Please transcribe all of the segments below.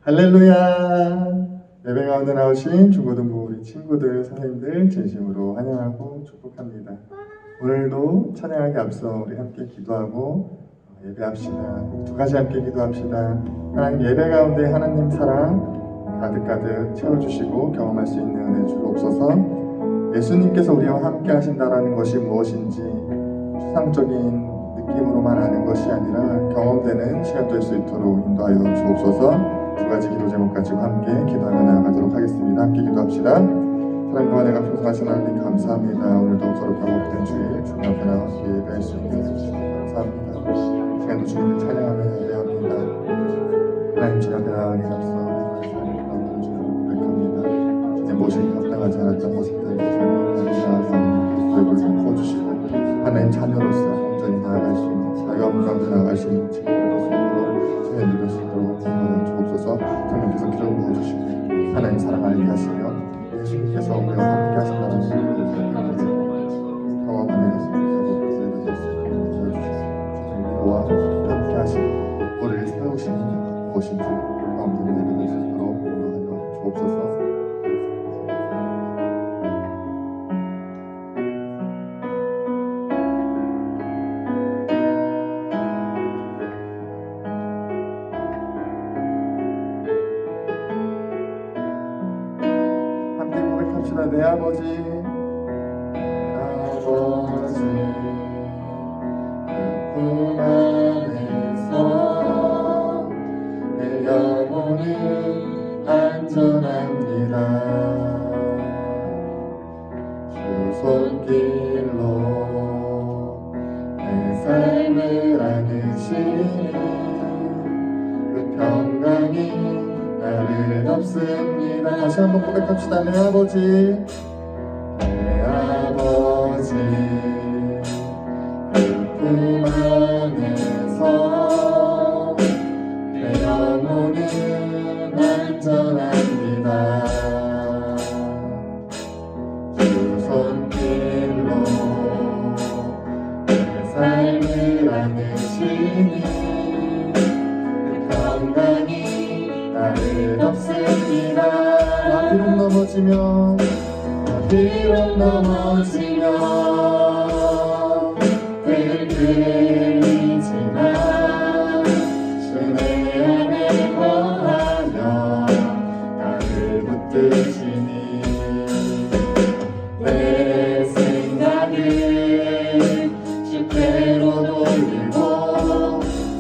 할렐루야! 예배 가운데 나오신 중고등부 우리 친구들, 선생님들 진심으로 환영하고 축복합니다. 오늘도 찬양하기 앞서 우리 함께 기도하고 예배합시다. 두 가지 함께 기도합시다. 하나님, 예배 가운데 하나님 사랑 가득가득 채워주시고 경험할 수 있는 은혜 주옵소서. 예수님께서 우리와 함께 하신다라는 것이 무엇인지 추상적인 느낌으로만 아는 것이 아니라 경험되는 시간 될 수 있도록 인도하여 주옵소서. 두 가지 기도 제목 가지고 함께 기도하며 나아가도록 하겠습니다. 함께 기도합시다. 사랑과 내가 평소하신 하나님 감사합니다. 오늘도 거룩하고 복된 주일 주님 앞에 나와 예배할 수 있는 감사합니다. 시간도 주님을 찬양하며 예배합니다. 하나님 주님 앞에 나가기 앞서 주님을 고백합니다. 주님 모시기 합당하지 않았던 모습들 하나님을 좀 부어주시고 하나님 자녀로서 온전히 나아갈 수 있는 자유함 가운데 나아갈 수 있는 친구들로 주님 믿을 수 있도록 주옵소서. 주님께서 기름 부어주시고 하나님 사랑 알게 하시며 예수님께서 우리와 함께 하신다는 것을 경험하는 위로와 함께 하시고 우리를 세우시는 무엇인지 경험되는 예배될 수 있도록 인도하여 주옵소서. 내 아버지, 그 품 안에서 내 영혼은 안전합니다. 주 손길로 내 삶을 안으시니 그 평강이 나를 덮습니다. 다시 한번 고백합시다. 내 아버지, 내 아버지, 그 품 안에서 내 영혼은 안전합니다. 주 손길로 내 삶을 안으시니 그 평강이 나를 덮습니다. 비록 넘어지면 흔들리지만 주 내 안에 거하며 나를 붙드시니 내 생각을 주께로 돌리고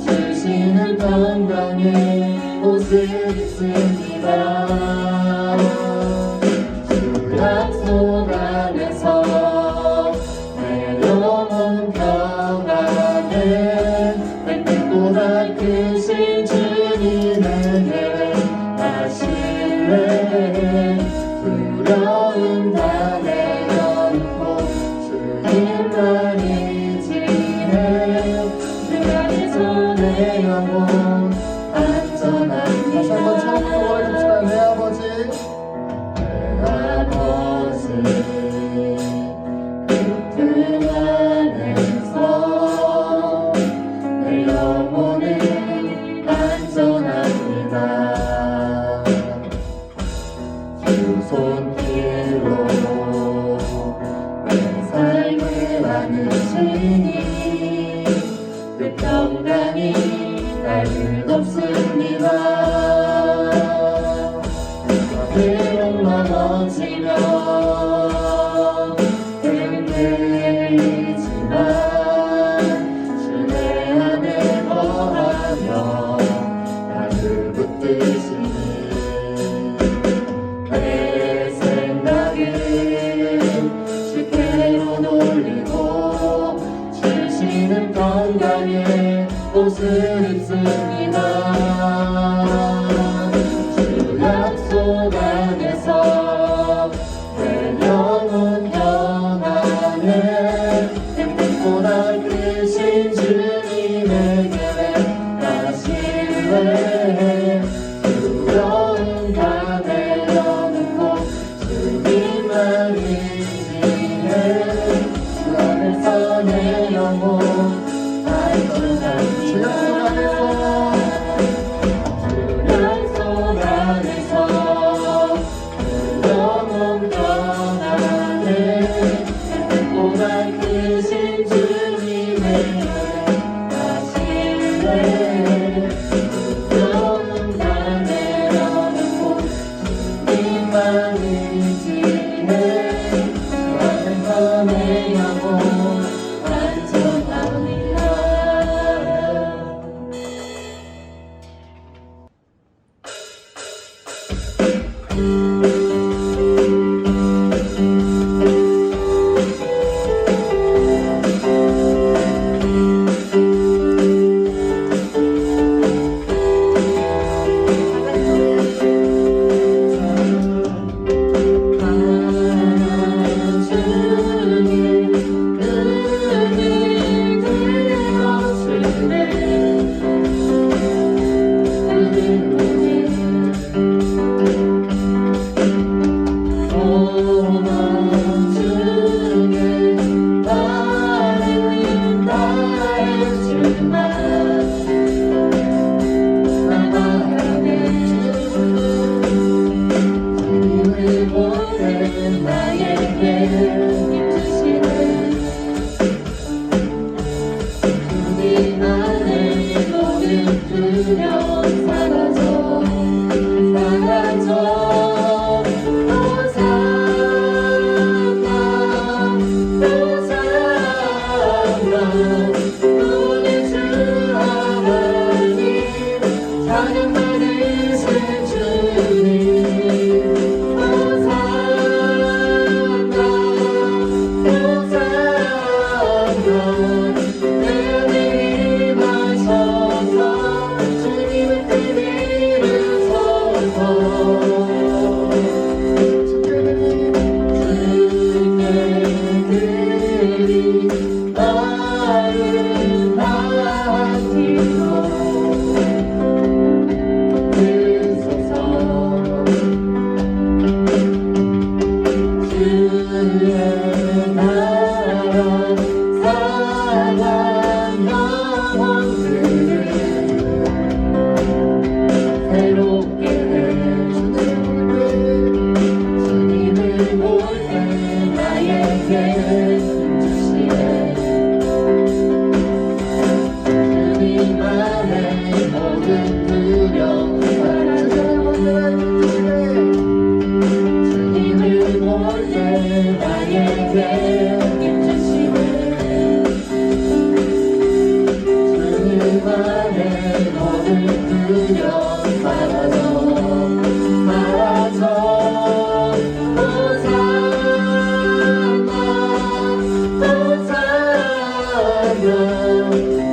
주시는 평강에 옷을 입습니다. 주 약속 안에서 내 영혼 평안해 백빛보다 크신 주님에게 하실래. 두려움 다 내려놓고 주님만 의지해. 주 안에서 내 영혼 안전한. 다시 한번 처음으로 고백합시다. 내 아버지, 내 아버지, 그 품 안에서 내 영혼은 안전합니다. 주 손길로 내 삶을 안으시니 그 평강이 나를 덮습니다. 비록 넘어지면 흔들리지만 주 내 안에 거하며 나를 붙드시니 내 생각을 주께로 돌리고 주시는 평강에 옷을 입습니다. 주 약속 안에서 내 영혼 평안해. 빛보다 크신 주님에게 가실래. 두려움 다 내려놓고 주님만 의지해. 주 안에서 내 영혼 안전합니다. 주 약속 안에서 우리 주 하나님 찬양 받으신 주님 호산나 호산나 은혜를 임하셔서 주님의 뜻을 이루소서 새롭게 해주시네 주님을 볼 때 나에게 주시네 주님 안에 모든 두려움 사라져 주님을 볼 때 나에게 주시네 주님 안에 모든 두려움 사라져 사라져 호산나 호산나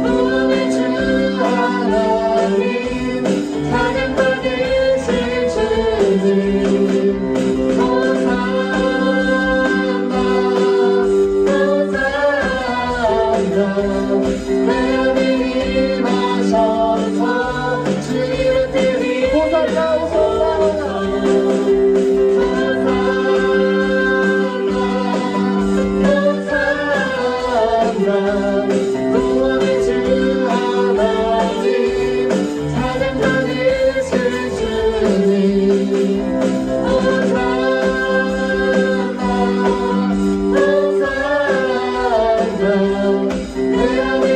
우리 주 하나님 찬양 받으실 주님 호산나 호산나 하나님 임하셔서 주님의 뜻이 호산나 호산나 호산나 구원의 주 하나님 찬양 받으실 주님 호산나 호산나 하나님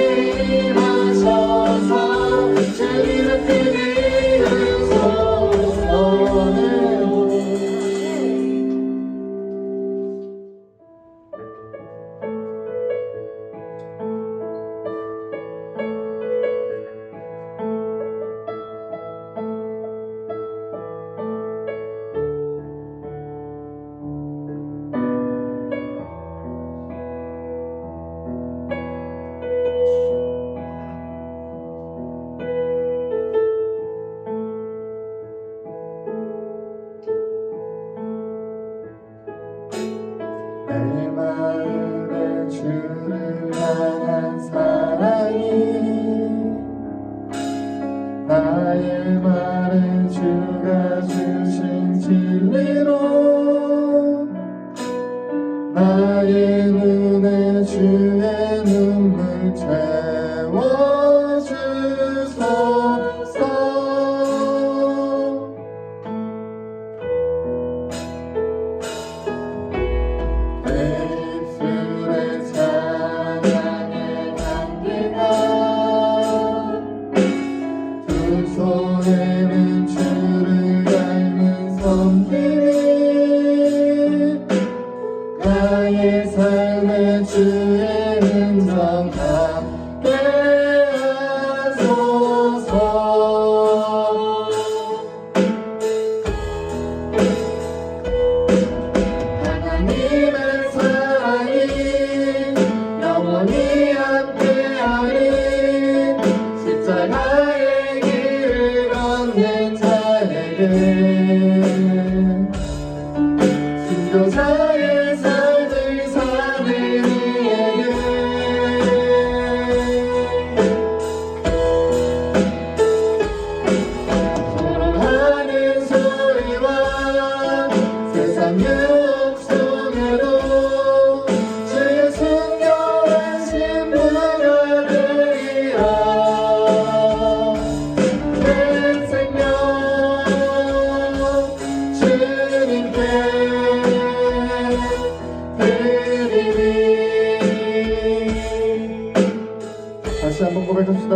임하셔서 주님의 뜻을 이루소서 내 마음에 주를 향한 사랑이 나의 말은 주가 주신 진리로 나의 눈에 주의 눈물 채워주소서 입술에 찬양의 향기가 두 손에는 주를 닮은 손길이 나의 삶의 주의 흔적 함께 하소서 하나님의 사랑이 영원히 함께하리 십자가의 길을 걷는 자에게 순교자의 삶을 사는 이에게 소롱하는 소리와 세상 유혹 속에도 주의 순결하신 부가 되리라 내 생명 주님께 드리리 다시 한번 고백합시다.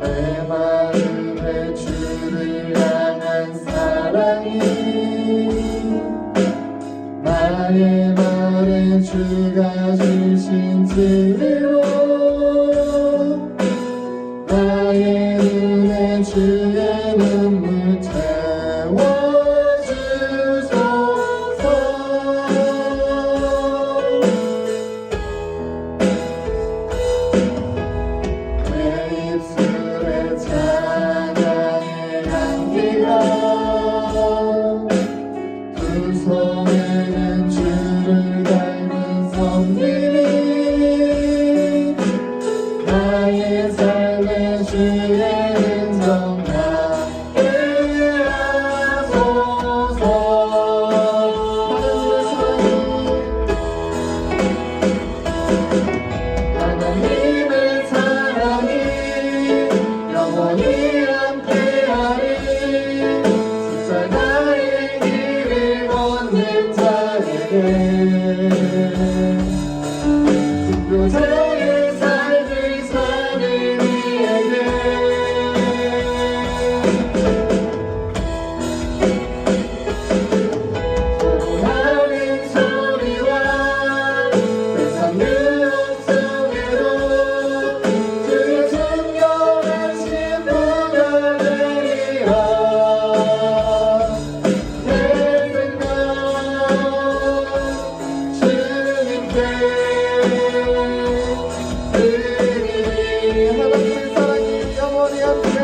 내 마음에 주를 향한 사랑이 나의 말에 주가 주신 입술로 나의 눈에 주의 눈물 채워주소서. 내 입술에 찬양의 향기가 두 손에는 주를 닮은 성님이 나의 삶의 주의 은정 나게 하소서. 하나님의 사랑이 영원히 함께하리. 십자가의 길을 걷는 자에게 순교자의 삶을 사는 이에게 소리하는 소리와 세상 유혹 속에도 주의 순결하신 분을 내리라. 내 생명 주님께 드리리. 하나님의 사랑이 영원히 함께하리.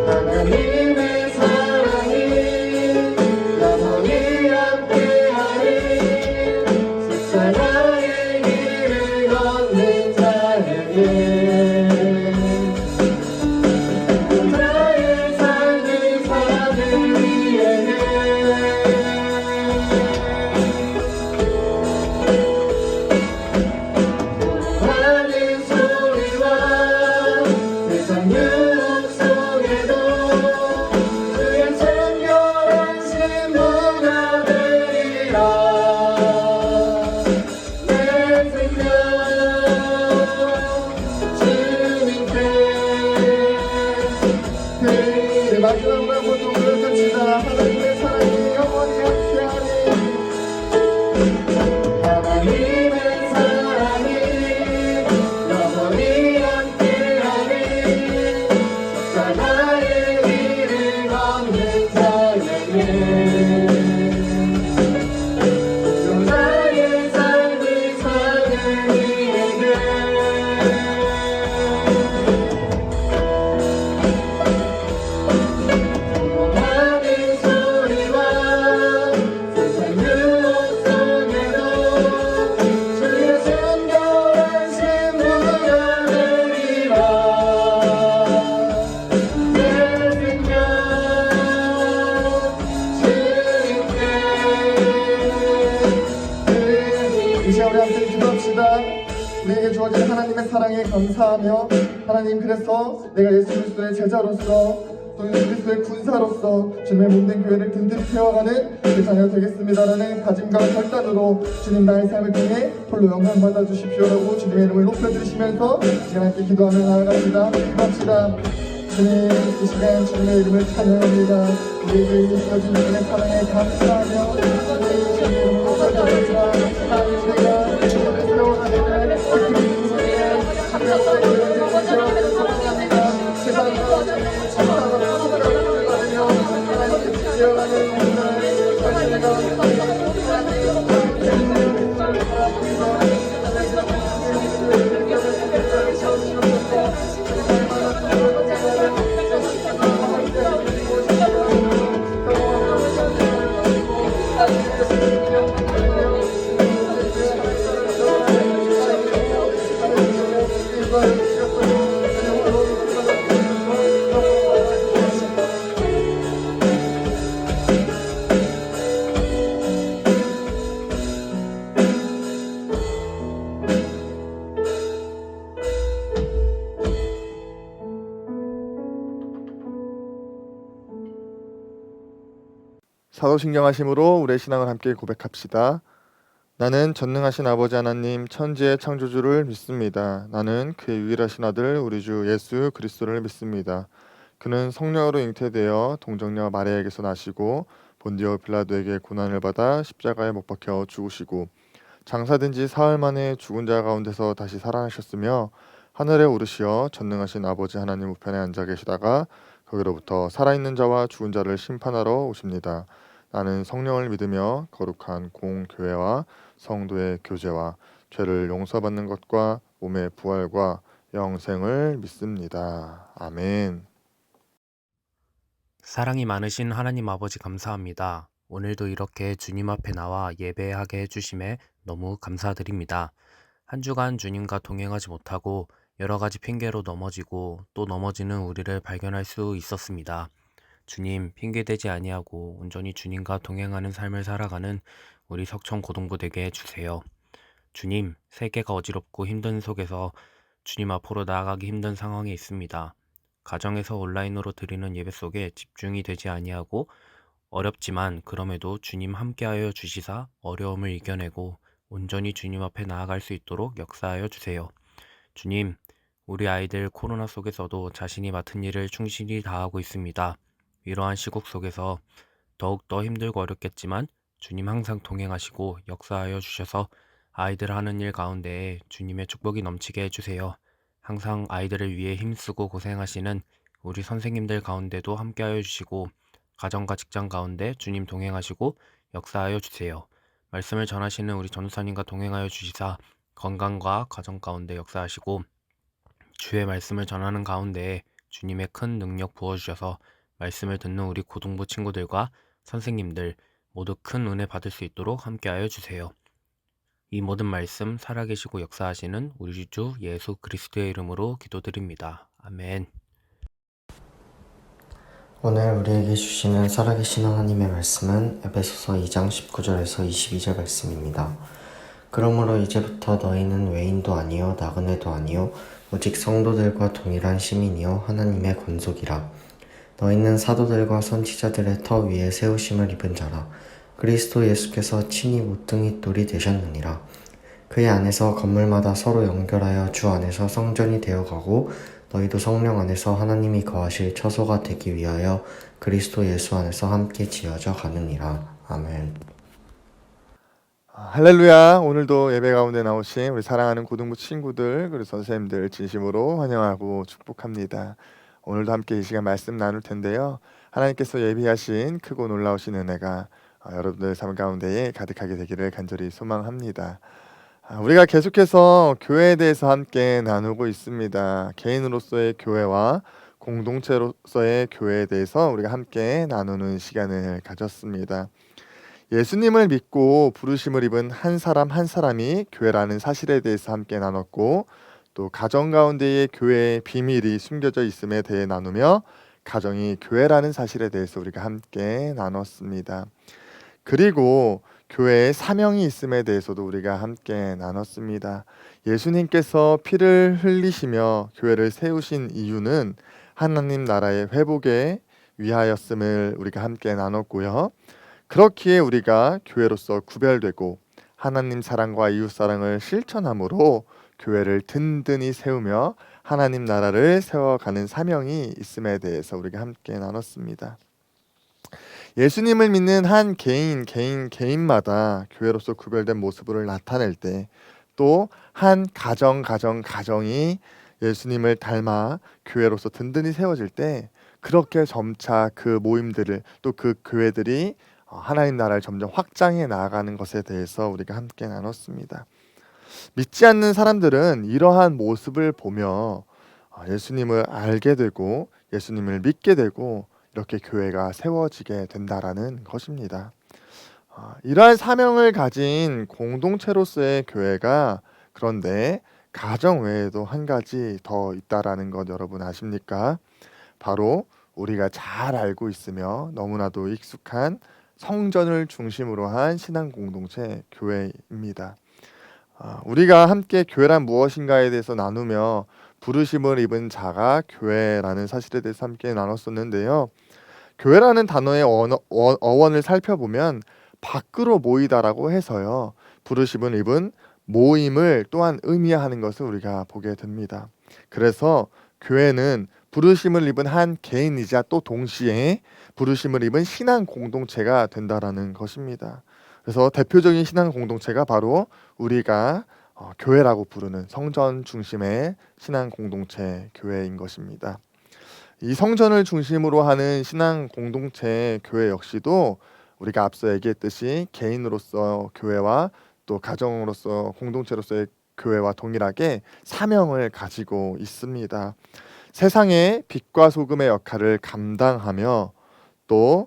하나님의 사랑이 영원히 함께하리. 십자가의 길을 걷는 자에게 나의 삶을 사는 이에게 하는 소리와 세상 유혹 속에도 주의 순결하신 문화 되리라. 내 생명 주님께 드리리. 마지막으로 한번 더 부르짖시다. 하나님의 사랑이 영원히 함께하리. 하나님의 사랑이 영원히 함께하리. 십자가의 길을 걷는 자에게 순교자의 삶을 사는 이에게 하는 소리와 세상 유혹 속에도 주의 순결하신 문화 되리라. 내 생명 주님께 드리리. 이 시간 우리 함께 기도합시다. 우리에게 주어진 하나님의 사랑에 감사하며, 하나님, 그래서 내가 예수 그리스도의 제자로서 또 예수 그리스도의 군사로서 주님의 몸된 교회를 든든히 세워가는 그 자녀 되겠습니다라는 다짐과 결단으로 주님 나의 삶을 통해 홀로 영광 받아 주십시오라고 주님의 이름을 높여드리시면서 시간 함께 기도하며 나아갑시다. 기도합시다. 주님, 이 시간 주님의 이름을 찬양합니다. 우리에게 주어진 주님의 사랑에 감사하며 주님의 이름을 높여드립니다. 하나님, 내가 주님을 세워가는 그 그리스도의 참여와 교회를 세워드리겠습니다. 세상과 참사와 소멸을 받으며 하나님께 지어가는 오늘 당신과 사도신경하심으로 우리의 신앙을 함께 고백합시다. 나는 전능하신 아버지 하나님 천지의 창조주를 믿습니다. 나는 그의 유일하신 아들 우리 주 예수 그리스도를 믿습니다. 그는 성령으로 잉태되어 동정녀 마리아에게서 나시고 본디오 빌라도에게 고난을 받아 십자가에 못 박혀 죽으시고 장사된 지 사흘 만에 죽은 자 가운데서 다시 살아나셨으며 하늘에 오르시어 전능하신 아버지 하나님 우편에 앉아 계시다가 거기로부터 살아있는 자와 죽은 자를 심판하러 오십니다. 나는 성령을 믿으며 거룩한 공교회와 성도의 교제와 죄를 용서받는 것과 몸의 부활과 영생을 믿습니다. 아멘. 사랑이 많으신 하나님 아버지 감사합니다. 오늘도 이렇게 주님 앞에 나와 예배하게 해주심에 너무 감사드립니다. 한 주간 주님과 동행하지 못하고 여러 가지 핑계로 넘어지고 또 넘어지는 우리를 발견할 수 있었습니다. 주님, 핑계대지 아니하고 온전히 주님과 동행하는 삶을 살아가는 우리 석천 고등부 되게 해주세요. 주님, 세계가 어지럽고 힘든 속에서 주님 앞으로 나아가기 힘든 상황에 있습니다. 가정에서 온라인으로 드리는 예배 속에 집중이 되지 아니하고 어렵지만 그럼에도 주님 함께하여 주시사 어려움을 이겨내고 온전히 주님 앞에 나아갈 수 있도록 역사하여 주세요. 주님, 우리 아이들 코로나 속에서도 자신이 맡은 일을 충실히 다하고 있습니다. 이러한 시국 속에서 더욱더 힘들고 어렵겠지만 주님 항상 동행하시고 역사하여 주셔서 아이들 하는 일 가운데에 주님의 축복이 넘치게 해주세요. 항상 아이들을 위해 힘쓰고 고생하시는 우리 선생님들 가운데도 함께하여 주시고 가정과 직장 가운데 주님 동행하시고 역사하여 주세요. 말씀을 전하시는 우리 전우사님과 동행하여 주시사 건강과 가정 가운데 역사하시고 주의 말씀을 전하는 가운데에 주님의 큰 능력 부어주셔서 말씀을 듣는 우리 고등부 친구들과 선생님들 모두 큰 은혜 받을 수 있도록 함께하여 주세요. 이 모든 말씀 살아계시고 역사하시는 우리 주 예수 그리스도의 이름으로 기도드립니다. 아멘. 오늘 우리에게 주시는 살아계신 하나님의 말씀은 에베소서 2장 19절에서 22절 말씀입니다. 그러므로 이제부터 너희는 외인도 아니요 나그네도 아니요 오직 성도들과 동일한 시민이요 하나님의 권속이라. 너희는 사도들과 선지자들의 터 위에 세우심을 입은 자라. 그리스도 예수께서 친히 모퉁이 돌이 되셨느니라. 그의 안에서 건물마다 서로 연결하여 주 안에서 성전이 되어가고 너희도 성령 안에서 하나님이 거하실 처소가 되기 위하여 그리스도 예수 안에서 함께 지어져 가느니라. 아멘. 할렐루야. 오늘도 예배 가운데 나오신 우리 사랑하는 고등부 친구들 그리고 선생님들 진심으로 환영하고 축복합니다. 오늘도 함께 이 시간 말씀 나눌 텐데요. 하나님께서 예비하신 크고 놀라우신 은혜가 여러분들 삶 가운데에 가득하게 되기를 간절히 소망합니다. 우리가 계속해서 교회에 대해서 함께 나누고 있습니다. 개인으로서의 교회와 공동체로서의 교회에 대해서 우리가 함께 나누는 시간을 가졌습니다. 예수님을 믿고 부르심을 입은 한 사람 한 사람이 교회라는 사실에 대해서 함께 나눴고, 또 가정 가운데의 교회의 비밀이 숨겨져 있음에 대해 나누며 가정이 교회라는 사실에 대해서 우리가 함께 나눴습니다. 그리고 교회에 사명이 있음에 대해서도 우리가 함께 나눴습니다. 예수님께서 피를 흘리시며 교회를 세우신 이유는 하나님 나라의 회복에 위하였음을 우리가 함께 나눴고요. 그렇기에 우리가 교회로서 구별되고 하나님 사랑과 이웃 사랑을 실천함으로 교회를 든든히 세우며 하나님 나라를 세워가는 사명이 있음에 대해서 우리가 함께 나눴습니다. 예수님을 믿는 한 개인마다 교회로서 구별된 모습을 나타낼 때, 또 한 가정이 예수님을 닮아 교회로서 든든히 세워질 때, 그렇게 점차 그 모임들을, 또 그 교회들이 하나님 나라를 점점 확장해 나아가는 것에 대해서 우리가 함께 나눴습니다. 믿지 않는 사람들은 이러한 모습을 보며 예수님을 알게 되고 예수님을 믿게 되고 이렇게 교회가 세워지게 된다라는 것입니다. 이러한 사명을 가진 공동체로서의 교회가, 그런데 가정 외에도 한 가지 더 있다라는 것 여러분 아십니까? 바로 우리가 잘 알고 있으며 너무나도 익숙한 성전을 중심으로 한 신앙 공동체 교회입니다. 우리가 함께 교회란 무엇인가에 대해서 나누며 부르심을 입은 자가 교회라는 사실에 대해서 함께 나눴었는데요. 교회라는 단어의 어원을 살펴보면 밖으로 모이다라고 해서요, 부르심을 입은 모임을 또한 의미하는 것을 우리가 보게 됩니다. 그래서 교회는 부르심을 입은 한 개인이자 또 동시에 부르심을 입은 신앙 공동체가 된다라는 것입니다. 그래서 대표적인 신앙 공동체가 바로 우리가 교회라고 부르는 성전 중심의 신앙 공동체 교회인 것입니다. 이 성전을 중심으로 하는 신앙 공동체 교회 역시도 우리가 앞서 얘기했듯이 개인으로서 교회와 또 가정으로서 공동체로서의 교회와 동일하게 사명을 가지고 있습니다. 세상의 빛과 소금의 역할을 감당하며 또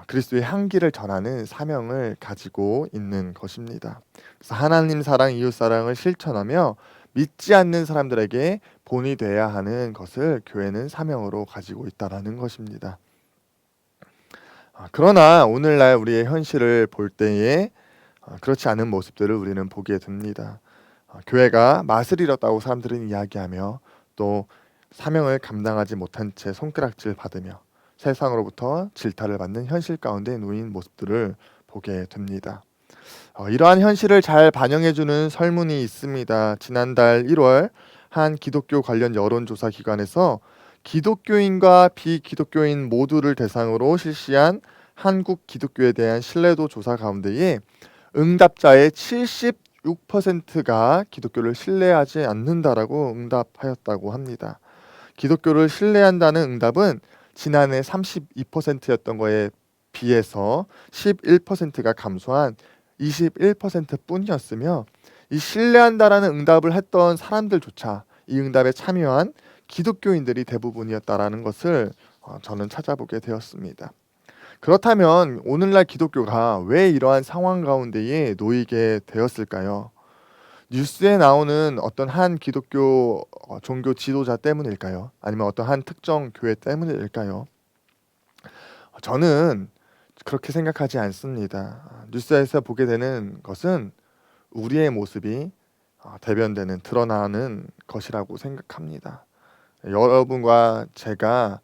그리스도의 향기를 전하는 사명을 가지고 있는 것입니다. 그래서 하나님 사랑, 이웃 사랑을 실천하며 믿지 않는 사람들에게 본이 돼야 하는 것을 교회는 사명으로 가지고 있다라는 것입니다. 그러나 오늘날 우리의 현실을 볼 때에 그렇지 않은 모습들을 우리는 보게 됩니다. 교회가 맛을 잃었다고 사람들은 이야기하며 또 사명을 감당하지 못한 채 손가락질 받으며 세상으로부터 질타를 받는 현실 가운데 놓인 모습들을 보게 됩니다. 이러한 현실을 잘 반영해주는 설문이 있습니다. 지난달 1월 한 기독교 관련 여론조사 기관에서 기독교인과 비기독교인 모두를 대상으로 실시한 한국 기독교에 대한 신뢰도 조사 가운데에 응답자의 76%가 기독교를 신뢰하지 않는다라고 응답하였다고 합니다. 기독교를 신뢰한다는 응답은 지난해 32%였던 거에 비해서 11%가 감소한 21%뿐이었으며 이 신뢰한다라는 응답을 했던 사람들조차 이 응답에 참여한 기독교인들이 대부분이었다라는 것을 저는 찾아보게 되었습니다. 그렇다면 오늘날 기독교가 왜 이러한 상황 가운데에 놓이게 되었을까요? 뉴스에 나오는 어떤 한 기독교 종교 지도자 때문일까요? 아니면 어떤 한 특정 교회 때문일까요? 저는 그렇게 생각하지 않습니다. 뉴스에서 보게 되는 것은 우리의 모습이 대변되는, 드러나는 것이라고 생각합니다. 여러분과 제가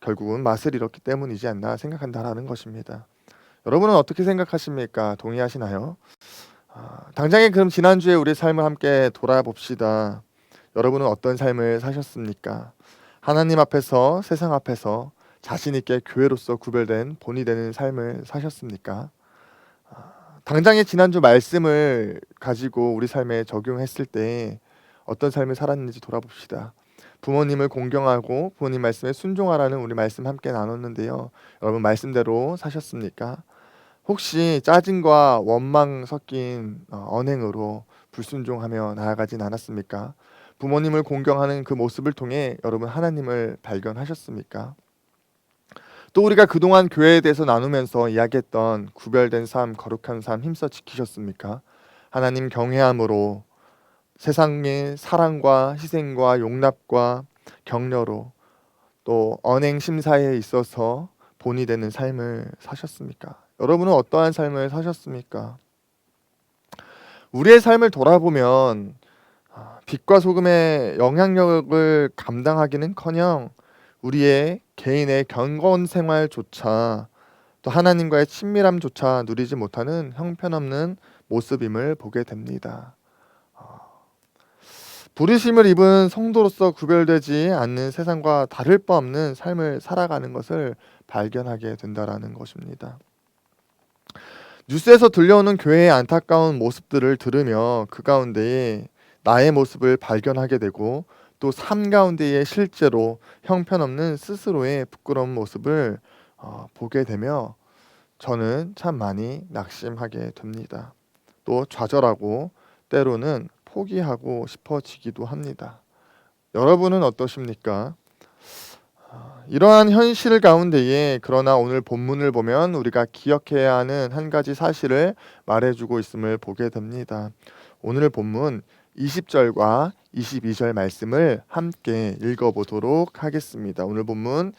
결국은 맛을 잃었기 때문이지 않나 생각한다라는 것입니다. 여러분은 어떻게 생각하십니까? 동의하시나요? 당장에 그럼 지난주에 우리 삶을 함께 돌아봅시다. 여러분은 어떤 삶을 사셨습니까? 하나님 앞에서, 세상 앞에서 자신 있게 교회로서 구별된 본이 되는 삶을 사셨습니까? 당장에 지난주 말씀을 가지고 우리 삶에 적용했을 때 어떤 삶을 살았는지 돌아봅시다. 부모님을 공경하고 부모님 말씀에 순종하라는 우리 말씀 함께 나눴는데요. 여러분 말씀대로 사셨습니까? 혹시 짜증과 원망 섞인 언행으로 불순종하며 나아가진 않았습니까? 부모님을 공경하는 그 모습을 통해 여러분 하나님을 발견하셨습니까? 또 우리가 그동안 교회에 대해서 나누면서 이야기했던 구별된 삶, 거룩한 삶 힘써 지키셨습니까? 하나님 경외함으로 세상의 사랑과 희생과 용납과 격려로 또 언행 심사에 있어서 본이 되는 삶을 사셨습니까? 여러분은 어떠한 삶을 사셨습니까? 우리의 삶을 돌아보면 빛과 소금의 영향력을 감당하기는커녕 우리의 개인의 경건 생활조차 또 하나님과의 친밀함조차 누리지 못하는 형편없는 모습임을 보게 됩니다. 부르심을 입은 성도로서 구별되지 않는 세상과 다를 바 없는 삶을 살아가는 것을 발견하게 된다라는 것입니다. 뉴스에서 들려오는 교회의 안타까운 모습들을 들으며 그 가운데에 나의 모습을 발견하게 되고 또 삶 가운데에 실제로 형편없는 스스로의 부끄러운 모습을 보게 되며 저는 참 많이 낙심하게 됩니다. 또 좌절하고 때로는 포기하고 싶어지기도 합니다. 여러분은 어떠십니까? 이러한 현실 가운데에 그러나 오늘 본문을 보면 우리가 기억해야 하는 한 가지 사실을 말해주고 있음을 보게 됩니다. 오늘 본문 20절과 22절 말씀을 함께 읽어보도록 하겠습니다. 오늘 본문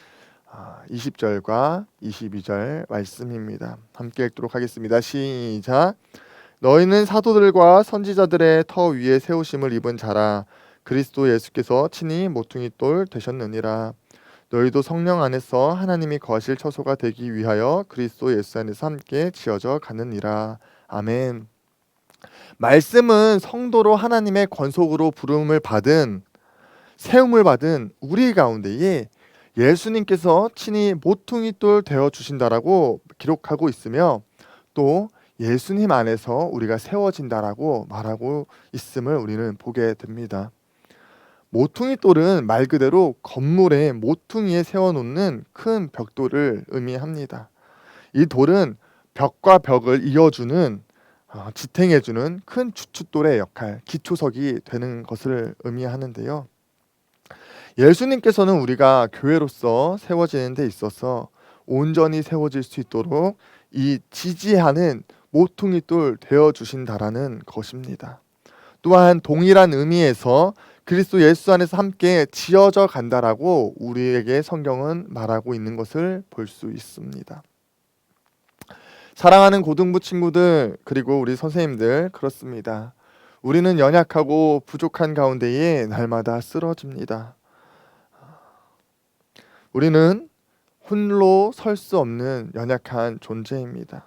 20절과 22절 말씀입니다. 함께 읽도록 하겠습니다. 시작. 너희는 사도들과 선지자들의 터 위에 세우심을 입은 자라. 그리스도 예수께서 친히 모퉁이 돌 되셨느니라. 너희도 성령 안에서 하나님이 거하실 처소가 되기 위하여 그리스도 예수 안에서 함께 지어져 가느니라. 아멘. 말씀은 성도로 하나님의 권속으로 부름을 받은 세움을 받은 우리 가운데에 예수님께서 친히 모퉁이 돌 되어 주신다라고 기록하고 있으며 또 예수님 안에서 우리가 세워진다라고 말하고 있음을 우리는 보게 됩니다. 모퉁이 돌은 말 그대로 건물의 모퉁이에 세워놓는 큰 벽돌을 의미합니다. 이 돌은 벽과 벽을 이어주는 지탱해주는 큰 주춧돌의 역할, 기초석이 되는 것을 의미하는데요. 예수님께서는 우리가 교회로서 세워지는 데 있어서 온전히 세워질 수 있도록 이 지지하는 모퉁이돌 되어주신다라는 것입니다. 또한 동일한 의미에서 그리스도 예수 안에서 함께 지어져 간다라고 우리에게 성경은 말하고 있는 것을 볼 수 있습니다. 사랑하는 고등부 친구들, 그리고 우리 선생님들, 그렇습니다. 우리는 연약하고 부족한 가운데에 날마다 쓰러집니다. 우리는 홀로 설 수 없는 연약한 존재입니다.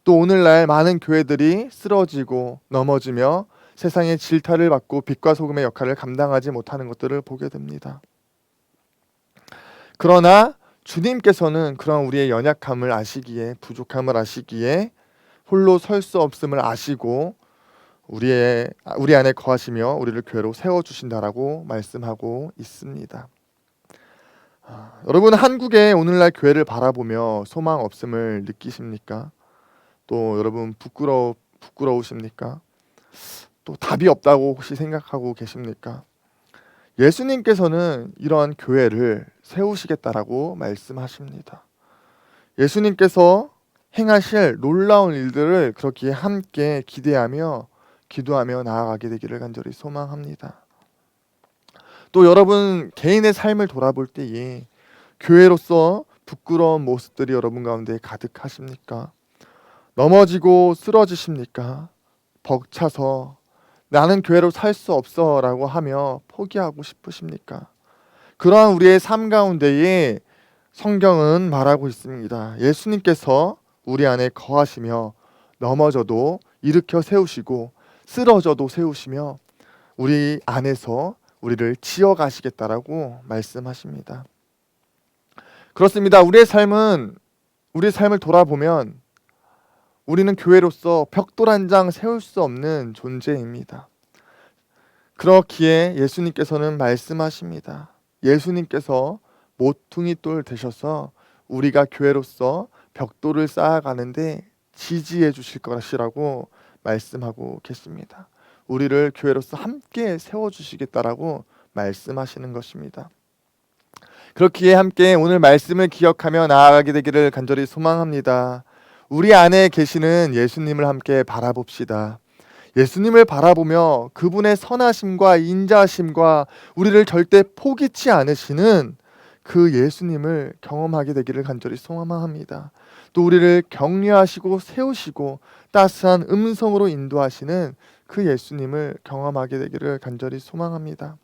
또 오늘날 많은 교회들이 쓰러지고 넘어지며 세상의 질타를 받고 빛과 소금의 역할을 감당하지 못하는 것들을 보게 됩니다. 그러나 주님께서는 그런 우리의 연약함을 아시기에, 부족함을 아시기에, 홀로 설 수 없음을 아시고 우리 안에 거하시며 우리를 교회로 세워주신다라고 말씀하고 있습니다. 여러분, 한국의 오늘날 교회를 바라보며 소망 없음을 느끼십니까? 또 여러분 부끄러우십니까? 또 답이 없다고 혹시 생각하고 계십니까? 예수님께서는 이러한 교회를 세우시겠다라고 말씀하십니다. 예수님께서 행하실 놀라운 일들을 그렇게 함께 기대하며 기도하며 나아가게 되기를 간절히 소망합니다. 또 여러분 개인의 삶을 돌아볼 때에 교회로서 부끄러운 모습들이 여러분 가운데 가득하십니까? 넘어지고 쓰러지십니까? 벅차서 나는 교회로 살 수 없어 라고 하며 포기하고 싶으십니까? 그러한 우리의 삶 가운데에 성경은 말하고 있습니다. 예수님께서 우리 안에 거하시며 넘어져도 일으켜 세우시고 쓰러져도 세우시며 우리 안에서 우리를 지어가시겠다라고 말씀하십니다. 그렇습니다. 우리의 삶을 돌아보면 우리는 교회로서 벽돌 한 장 세울 수 없는 존재입니다. 그렇기에 예수님께서는 말씀하십니다. 예수님께서 모퉁이 돌 되셔서 우리가 교회로서 벽돌을 쌓아가는데 지지해 주실 것이라고 말씀하고 계십니다. 우리를 교회로서 함께 세워주시겠다라고 말씀하시는 것입니다. 그렇기에 함께 오늘 말씀을 기억하며 나아가게 되기를 간절히 소망합니다. 우리 안에 계시는 예수님을 함께 바라봅시다. 예수님을 바라보며 그분의 선하심과 인자하심과 우리를 절대 포기치 않으시는 그 예수님을 경험하게 되기를 간절히 소망합니다. 또 우리를 격려하시고 세우시고 따스한 음성으로 인도하시는 그 예수님을 경험하게 되기를 간절히 소망합니다.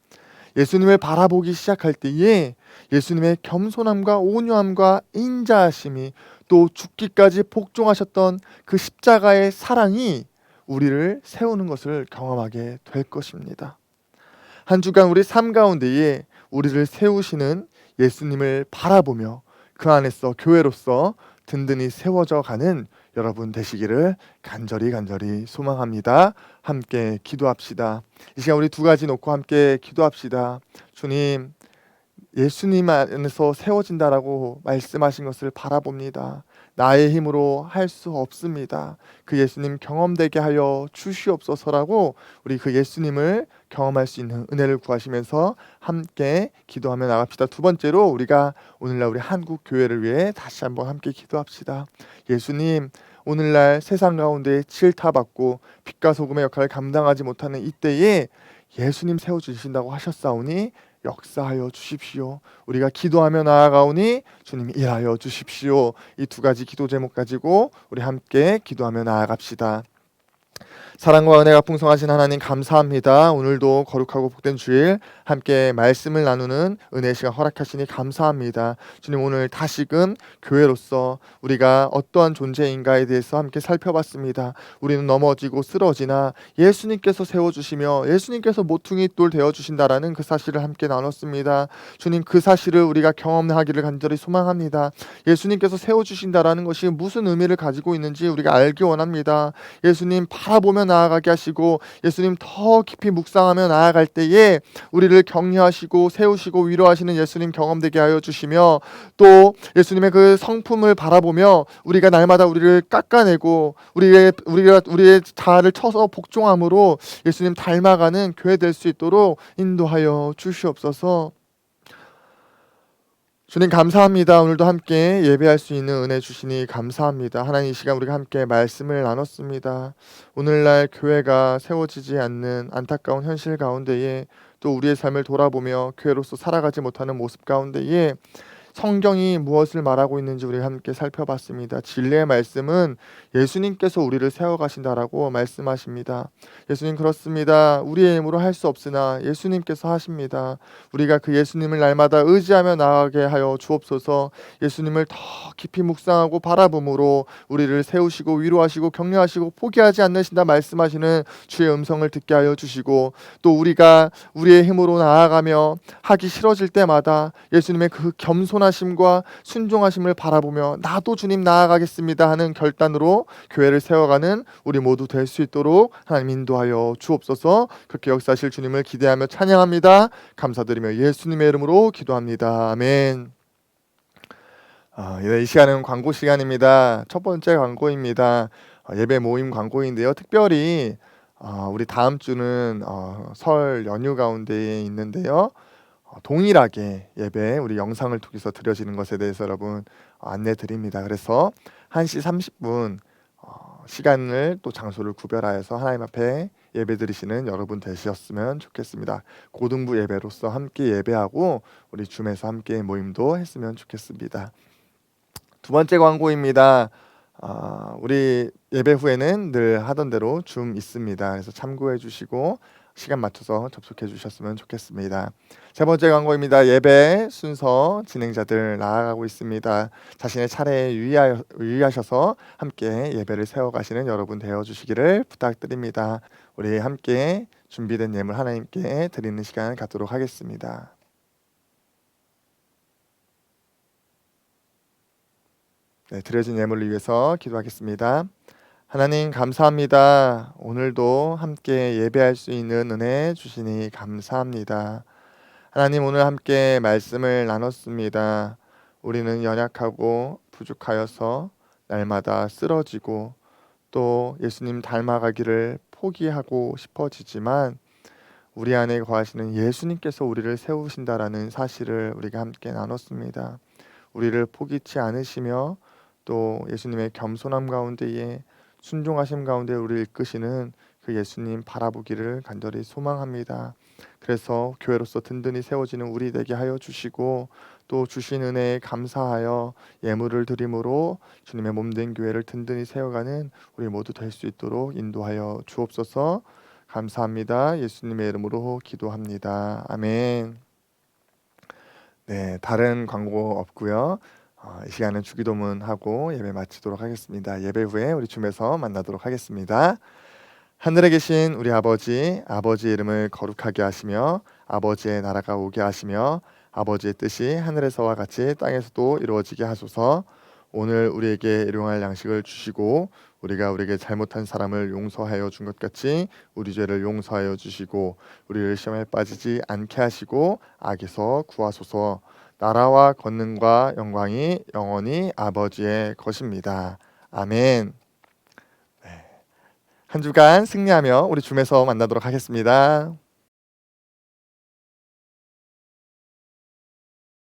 예수님을 바라보기 시작할 때에 예수님의 겸손함과 온유함과 인자하심이 또 죽기까지 복종하셨던 그 십자가의 사랑이 우리를 세우는 것을 경험하게 될 것입니다. 한 주간 우리 삶 가운데에 우리를 세우시는 예수님을 바라보며 그 안에서 교회로서 든든히 세워져 가는 여러분 되시기를 간절히 소망합니다. 함께 기도합시다. 이 시간 우리 두 가지 놓고 함께 기도합시다. 주님, 예수님 안에서 세워진다라고 말씀하신 것을 바라봅니다. 나의 힘으로 할 수 없습니다. 그 예수님 경험되게 하여 주시옵소서라고 우리 그 예수님을 경험할 수 있는 은혜를 구하시면서 함께 기도하며 나갑시다. 두 번째로 우리가 오늘날 우리 한국 교회를 위해 다시 한번 함께 기도합시다. 예수님, 오늘날 세상 가운데 질타받고 빛과 소금의 역할을 감당하지 못하는 이때에 예수님 세워주신다고 하셨사오니 역사하여 주십시오. 우리가 기도하며 나아가오니 주님 일하여 주십시오. 이 두 가지 기도 제목 가지고 우리 함께 기도하며 나아갑시다. 사랑과 은혜가 풍성하신 하나님 감사합니다. 오늘도 거룩하고 복된 주일 함께 말씀을 나누는 은혜 시간 허락하시니 감사합니다. 주님, 오늘 다시금 교회로서 우리가 어떠한 존재인가에 대해서 함께 살펴봤습니다. 우리는 넘어지고 쓰러지나 예수님께서 세워주시며 예수님께서 모퉁이 돌 되어주신다라는 그 사실을 함께 나눴습니다. 주님, 그 사실을 우리가 경험하기를 간절히 소망합니다. 예수님께서 세워주신다라는 것이 무슨 의미를 가지고 있는지 우리가 알기 원합니다. 예수님 바라보며 나아가게 하시고 예수님 더 깊이 묵상하며 나아갈 때에 우리를 격려하시고 세우시고 위로하시는 예수님 경험되게 하여 주시며, 또 예수님의 그 성품을 바라보며 우리가 날마다 우리를 깎아내고 우리의 자아를 쳐서 복종함으로 예수님 닮아가는 교회 될 수 있도록 인도하여 주시옵소서. 주님 감사합니다. 오늘도 함께 예배할 수 있는 은혜 주시니 감사합니다. 하나님, 이 시간 우리가 함께 말씀을 나눴습니다. 오늘날 교회가 세워지지 않는 안타까운 현실 가운데에 또 우리의 삶을 돌아보며 교회로서 살아가지 못하는 모습 가운데에 성경이 무엇을 말하고 있는지 우리가 함께 살펴봤습니다. 진리의 말씀은 예수님께서 우리를 세워가신다라고 말씀하십니다. 예수님 그렇습니다. 우리의 힘으로 할 수 없으나 예수님께서 하십니다. 우리가 그 예수님을 날마다 의지하며 나아가게 하여 주옵소서. 예수님을 더 깊이 묵상하고 바라봄으로 우리를 세우시고 위로하시고 격려하시고 포기하지 않으신다 말씀하시는 주의 음성을 듣게 하여 주시고, 또 우리가 우리의 힘으로 나아가며 하기 싫어질 때마다 예수님의 그 겸손하심과 순종하심을 바라보며 나도 주님 나아가겠습니다 하는 결단으로 교회를 세워가는 우리 모두 될 수 있도록 하나님 인도하여 주옵소서. 그렇게 역사하실 주님을 기대하며 찬양합니다. 감사드리며 예수님의 이름으로 기도합니다. 아멘. 이 시간은 광고 시간입니다. 첫 번째 광고입니다. 예배 모임 광고인데요. 특별히 우리 다음 주는 설 연휴 가운데에 있는데요. 동일하게 예배 우리 영상을 통해서 드려지는 것에 대해서 여러분 안내 드립니다. 그래서 1시 30분 시간을 또 장소를 구별하여서 하나님 앞에 예배 드리시는 여러분 되셨으면 좋겠습니다. 고등부 예배로서 함께 예배하고 우리 줌에서 함께 모임도 했으면 좋겠습니다. 두 번째 광고입니다. 우리 예배 후에는 늘 하던 대로 줌 있습니다. 그래서 참고해 주시고 시간 맞춰서 접속해 주셨으면 좋겠습니다. 세 번째 광고입니다. 예배 순서 진행자들 나아가고 있습니다. 자신의 차례에 유의하셔서 함께 예배를 세워가시는 여러분 되어주시기를 부탁드립니다. 우리 함께 준비된 예물 하나님께 드리는 시간 갖도록 하겠습니다. 네, 드려진 예물을 위해서 기도하겠습니다. 하나님 감사합니다. 오늘도 함께 예배할 수 있는 은혜 주시니 감사합니다. 하나님, 오늘 함께 말씀을 나눴습니다. 우리는 연약하고 부족하여서 날마다 쓰러지고 또 예수님 닮아가기를 포기하고 싶어지지만 우리 안에 거하시는 예수님께서 우리를 세우신다라는 사실을 우리가 함께 나눴습니다. 우리를 포기치 않으시며 또 예수님의 겸손함 가운데에 순종하심 가운데 우리를 이끄시는 그 예수님 바라보기를 간절히 소망합니다. 그래서 교회로서 든든히 세워지는 우리 되게 하여 주시고, 또 주신 은혜에 감사하여 예물을 드림으로 주님의 몸된 교회를 든든히 세워가는 우리 모두 될 수 있도록 인도하여 주옵소서. 감사합니다. 예수님의 이름으로 기도합니다. 아멘. 네, 다른 광고 없고요. 이 시간은 주기도문하고 예배 마치도록 하겠습니다. 예배 후에 우리 줌에서 만나도록 하겠습니다. 하늘에 계신 우리 아버지의 이름을 거룩하게 하시며 아버지의 나라가 오게 하시며 아버지의 뜻이 하늘에서와 같이 땅에서도 이루어지게 하소서. 오늘 우리에게 일용할 양식을 주시고 우리가 우리에게 잘못한 사람을 용서하여 준 것 같이 우리 죄를 용서하여 주시고 우리를 시험에 빠지지 않게 하시고 악에서 구하소서. 나라와 권능과 영광이 영원히 아버지의 것입니다. 아멘. 한 주간 승리하며 우리 줌에서 만나도록 하겠습니다.